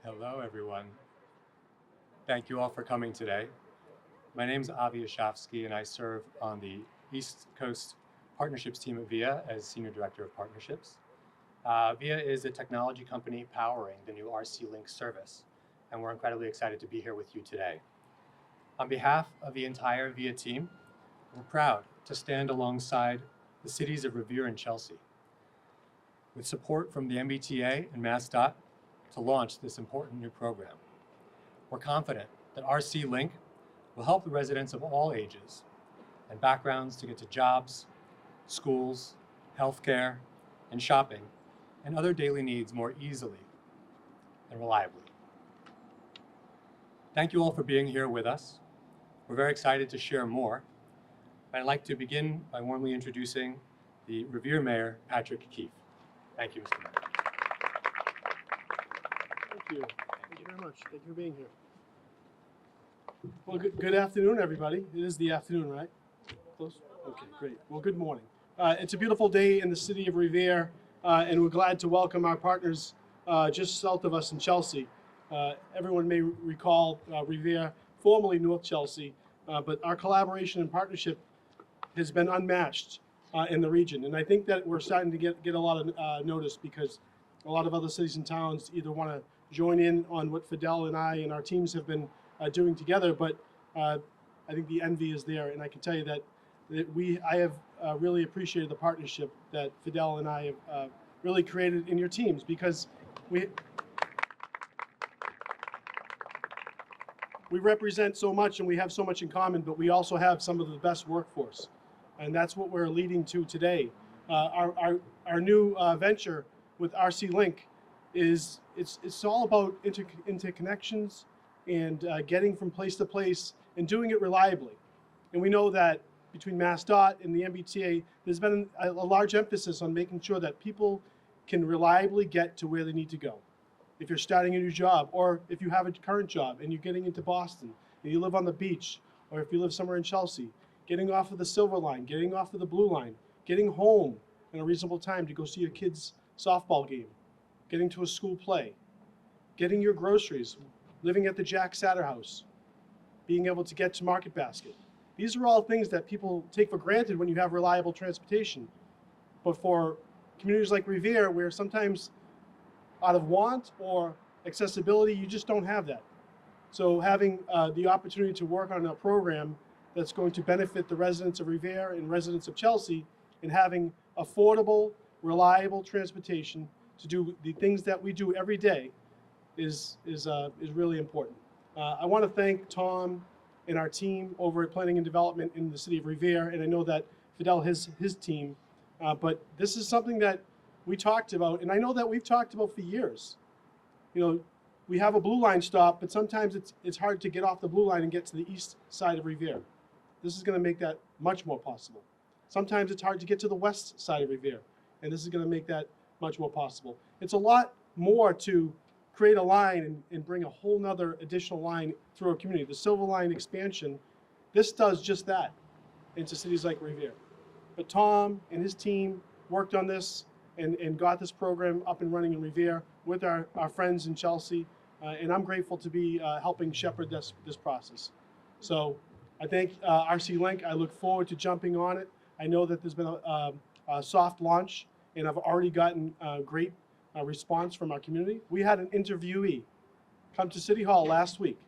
Hello, everyone. Thank you all for coming today. My name is Avi Yashovsky, and I serve on the East Coast Partnerships team at VIA as Senior Director of Partnerships. VIA is a technology company powering the new RC Link service, and we're incredibly excited to be here with you today. On behalf of the entire VIA team, we're proud to stand alongside the cities of Revere and Chelsea, with support from the MBTA and MassDOT to launch this important new program. We're confident that RC Link will help the residents of all ages and backgrounds to get to jobs, schools, healthcare, and shopping, and other daily needs more easily and reliably. Thank you all for being here with us. We're very excited to share more. I'd like to begin by warmly introducing the Revere Mayor, Patrick Keefe. Thank you, Mr. Mayor. Thank you. Thank you very much. Thank you for being here. Well, good afternoon, everybody. It is the afternoon, right? Close? Okay, great. Well, good morning. It's a beautiful day in the city of Revere, and we're glad to welcome our partners just south of us in Chelsea. Everyone may recall Revere, formerly North Chelsea, but our collaboration and partnership has been unmatched in the region. And I think that we're starting to get a lot of notice because a lot of other cities and towns either want to join in on what Fidel and I and our teams have been doing together, but I think the envy is there, and I can tell you that I have really appreciated the partnership that Fidel and I have really created in your teams, because we represent so much and we have so much in common, but we also have some of the best workforce, and that's what we're leading to today. Our new venture with RC Link is it's all about interconnections and getting from place to place and doing it reliably. And we know that between MassDOT and the MBTA, there's been a large emphasis on making sure that people can reliably get to where they need to go. If you're starting a new job, or if you have a current job and you're getting into Boston and you live on the beach, or if you live somewhere in Chelsea, getting off of the Silver Line, getting off of the Blue Line, getting home in a reasonable time to go see your kids' softball game, getting to a school play, getting your groceries, living at the Jack Satter House, being able to get to Market Basket. These are all things that people take for granted when you have reliable transportation. But for communities like Revere, where sometimes out of want or accessibility, you just don't have that. So having the opportunity to work on a program that's going to benefit the residents of Revere and residents of Chelsea, and having affordable, reliable transportation to do the things that we do every day is really important. I want to thank Tom and our team over at Planning and Development in the city of Revere, and I know that Fidel has his team, but this is something that we talked about, and I know that we've talked about for years. You know, we have a Blue Line stop, but sometimes it's hard to get off the Blue Line and get to the east side of Revere. This is going to make that much more possible. Sometimes it's hard to get to the west side of Revere, and this is going to make that much more possible. It's a lot more to create a line and bring a whole nother additional line through our community. The Silver Line expansion, this does just that into cities like Revere. But Tom and his team worked on this and got this program up and running in Revere with our friends in Chelsea, and I'm grateful to be helping shepherd this process. So I thank RC Link. I look forward to jumping on it. I know that there's been a soft launch, and I've already gotten great response from our community. We had an interviewee come to City Hall last week,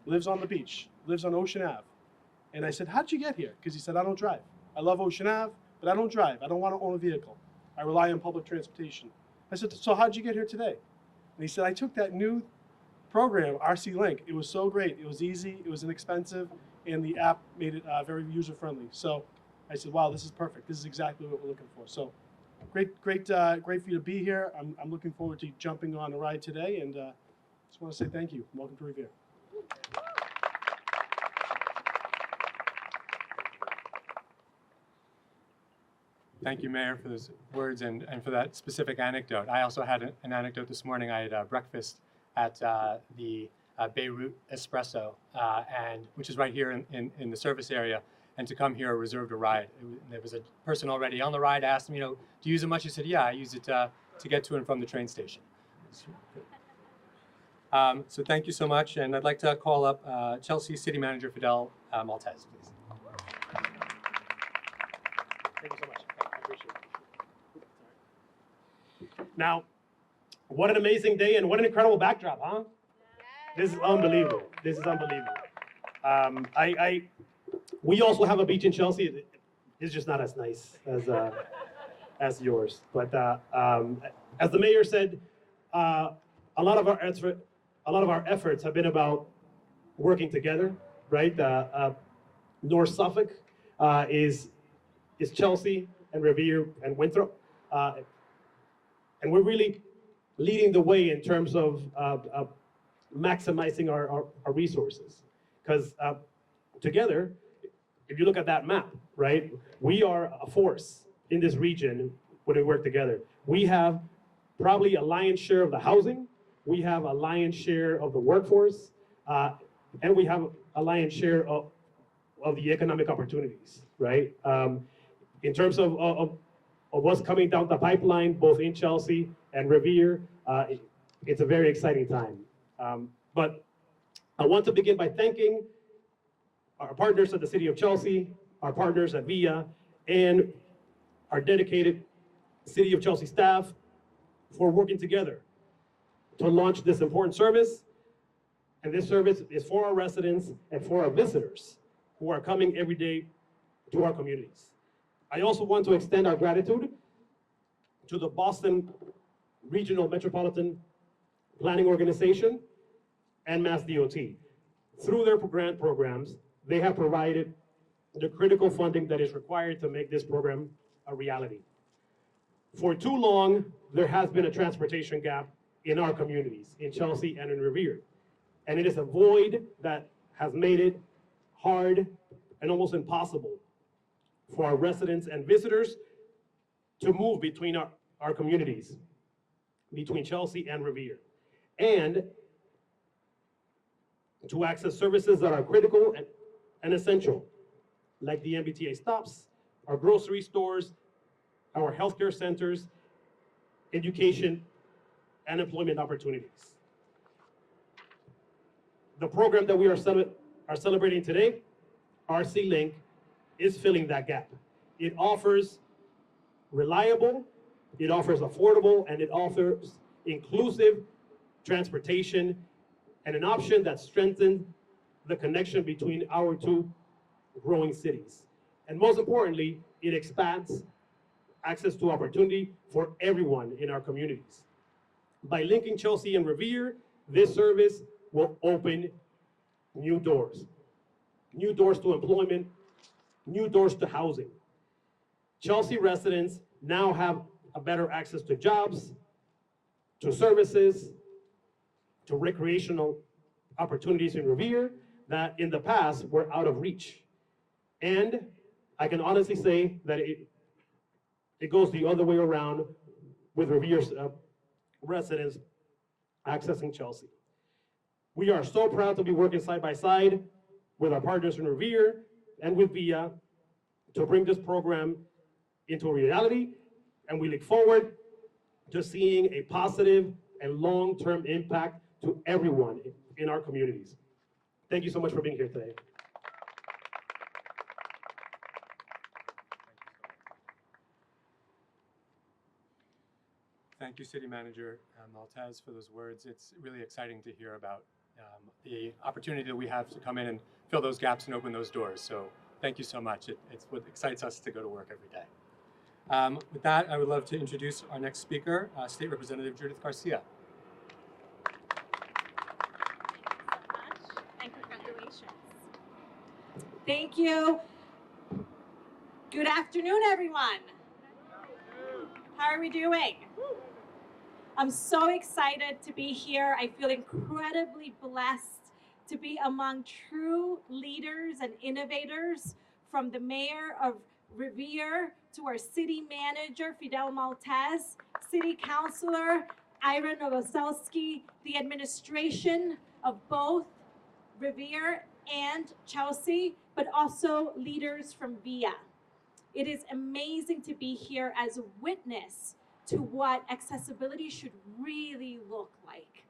lives on the beach, lives on Ocean Ave. And I said, how'd you get here? Because he said, I don't drive. I love Ocean Ave, but I don't drive. I don't want to own a vehicle. I rely on public transportation. I said, so how'd you get here today? And he said, I took that new program, RC Link. It was so great. It was easy, it was inexpensive, and the app made it very user-friendly. So I said, wow, this is perfect. This is exactly what we're looking for. So great for you to be here. I'm looking forward to jumping on a ride today, and just want to say thank you. Welcome to Revere. Thank you, Mayor, for those words and for that specific anecdote. I also had an anecdote this morning. I had breakfast at the Beirut Espresso, which is right here in the service area. And to come here, reserved a ride. There was a person already on the ride. Asked him, do you use it much? He said, yeah, I use it to get to and from the train station. So thank you so much, and I'd like to call up Chelsea City Manager Fidel Maltez, please. Thank you so much. I appreciate it. Now, what an amazing day and what an incredible backdrop, huh? This is unbelievable. This is unbelievable. We also have a beach in Chelsea. It's just not as nice as yours. But as the mayor said, a lot of our efforts have been about working together, right? North Suffolk is Chelsea and Revere and Winthrop, and we're really leading the way in terms of maximizing our resources. Because together, if you look at that map, right, we are a force in this region when we work together. We have probably a lion's share of the housing, we have a lion's share of the workforce, and we have a lion's share of the economic opportunities, right? In terms of what's coming down the pipeline, both in Chelsea and Revere, it's a very exciting time. But I want to begin by thanking our partners at the City of Chelsea, our partners at VIA, and our dedicated City of Chelsea staff for working together to launch this important service. And this service is for our residents and for our visitors who are coming every day to our communities. I also want to extend our gratitude to the Boston Regional Metropolitan Planning Organization and MassDOT. Through their grant programs, they have provided the critical funding that is required to make this program a reality. For too long, there has been a transportation gap in our communities, in Chelsea and in Revere. And it is a void that has made it hard and almost impossible for our residents and visitors to move between our communities, between Chelsea and Revere, and to access services that are critical and essential, like the MBTA stops, our grocery stores, our healthcare centers, education, and employment opportunities. The program that we are celebrating today, RC Link, is filling that gap. It offers reliable, it offers affordable, and it offers inclusive transportation and an option that strengthens the connection between our two growing cities. And most importantly, it expands access to opportunity for everyone in our communities. By linking Chelsea and Revere, this service will open new doors to employment, new doors to housing. Chelsea residents now have a better access to jobs, to services, to recreational opportunities in Revere that in the past were out of reach. And I can honestly say that it goes the other way around with Revere's residents accessing Chelsea. We are so proud to be working side by side with our partners in Revere and with VIA to bring this program into a reality, and we look forward to seeing a positive and long-term impact to everyone in our communities. Thank you so much for being here today. Thank you, City Manager Maltez, for those words. It's really exciting to hear about the opportunity that we have to come in and fill those gaps and open those doors. So thank you so much. It's what excites us to go to work every day. With that, I would love to introduce our next speaker, State Representative Judith Garcia. And congratulations. Thank you. Good afternoon, everyone. How are we doing? I'm so excited to be here. I feel incredibly blessed to be among true leaders and innovators, from the mayor of Revere to our city manager, Fidel Maltez, city councilor, Ira Novoselsky, the administration of both Revere and Chelsea, but also leaders from VIA. It is amazing to be here as a witness to what accessibility should really look like.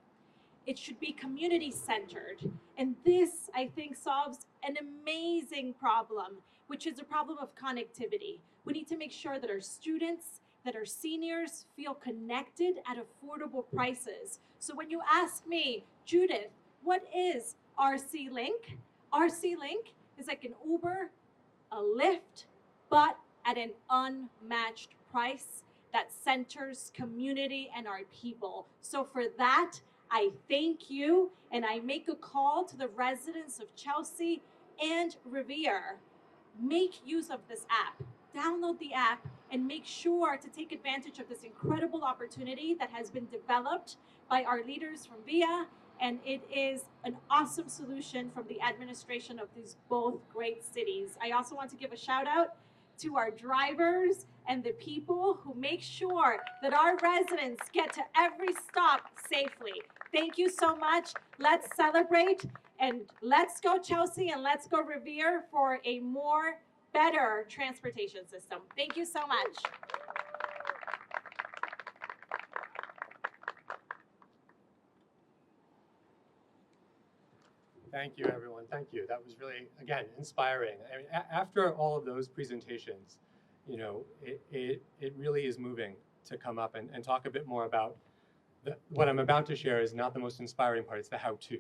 It should be community-centered. And this, I think, solves an amazing problem, which is a problem of connectivity. We need to make sure that our students, that our seniors feel connected at affordable prices. So when you ask me, Judith, what is RC Link? RC Link is like an Uber, a Lyft, but at an unmatched price that centers community and our people. So for that, I thank you, and I make a call to the residents of Chelsea and Revere. Make use of this app. Download the app and make sure to take advantage of this incredible opportunity that has been developed by our leaders from VIA, and it is an awesome solution from the administration of these both great cities. I also want to give a shout out to our drivers and the people who make sure that our residents get to every stop safely. Thank you so much. Let's celebrate, and let's go Chelsea, and let's go Revere for a more better transportation system. Thank you so much. Thank you, everyone. Thank you. That was really, again, inspiring. I mean, after all of those presentations, you know, it really is moving to come up and talk a bit more about what I'm about to share is not the most inspiring part, it's the how-to.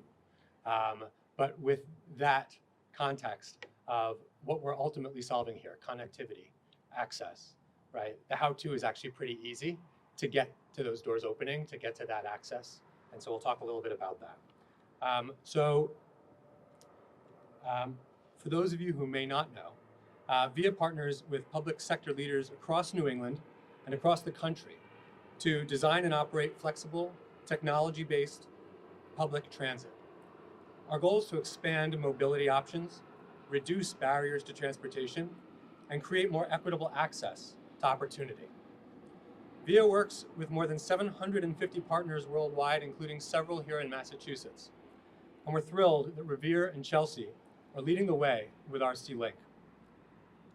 But with that context of what we're ultimately solving here, connectivity, access, right? The how-to is actually pretty easy to get to those doors opening, to get to that access. And so we'll talk a little bit about that. For those of you who may not know, VIA partners with public sector leaders across New England and across the country to design and operate flexible, technology-based public transit. Our goal is to expand mobility options, reduce barriers to transportation, and create more equitable access to opportunity. VIA works with more than 750 partners worldwide, including several here in Massachusetts. And we're thrilled that Revere and Chelsea are leading the way with RC Link.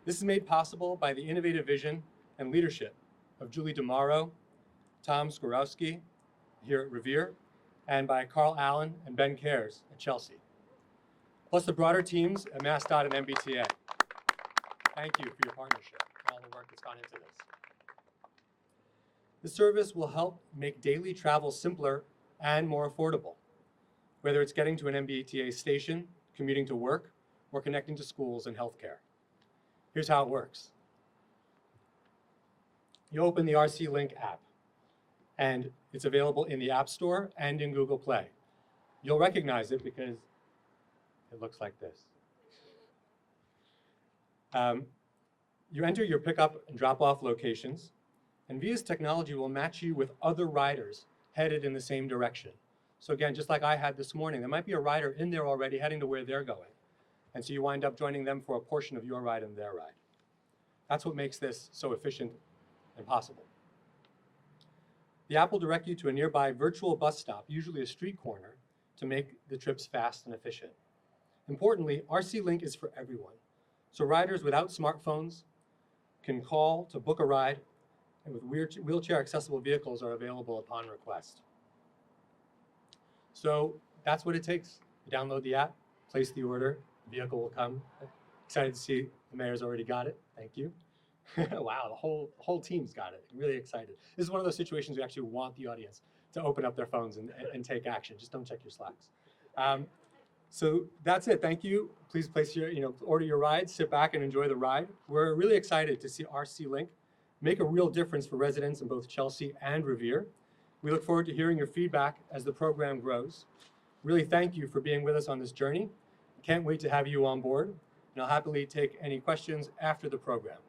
This is made possible by the innovative vision and leadership of Julie DeMauro, Tom Skorowski here at Revere, and by Carl Allen and Ben Cares at Chelsea, plus the broader teams at MassDOT and MBTA. Thank you for your partnership and all the work that's gone into this. The service will help make daily travel simpler and more affordable, whether it's getting to an MBTA station, commuting to work, or connecting to schools and healthcare. Here's how it works. You open the RC Link app, and it's available in the App Store and in Google Play. You'll recognize it because it looks like this. You enter your pickup and drop-off locations, and VIA's technology will match you with other riders headed in the same direction. So again, just like I had this morning, there might be a rider in there already heading to where they're going. And so you wind up joining them for a portion of your ride and their ride. That's what makes this so efficient and possible. The app will direct you to a nearby virtual bus stop, usually a street corner, to make the trips fast and efficient. Importantly, RC Link is for everyone. So riders without smartphones can call to book a ride, and with wheelchair accessible vehicles are available upon request. So that's what it takes. You download the app, place the order, the vehicle will come. Excited to see the mayor's already got it. Thank you. Wow, the whole team's got it. Really excited. This is one of those situations we actually want the audience to open up their phones and take action. Just don't check your Slacks. So that's it. Thank you. Please place your, order your ride, sit back and enjoy the ride. We're really excited to see RC Link make a real difference for residents in both Chelsea and Revere. We look forward to hearing your feedback as the program grows. Really thank you for being with us on this journey. Can't wait to have you on board, and I'll happily take any questions after the program.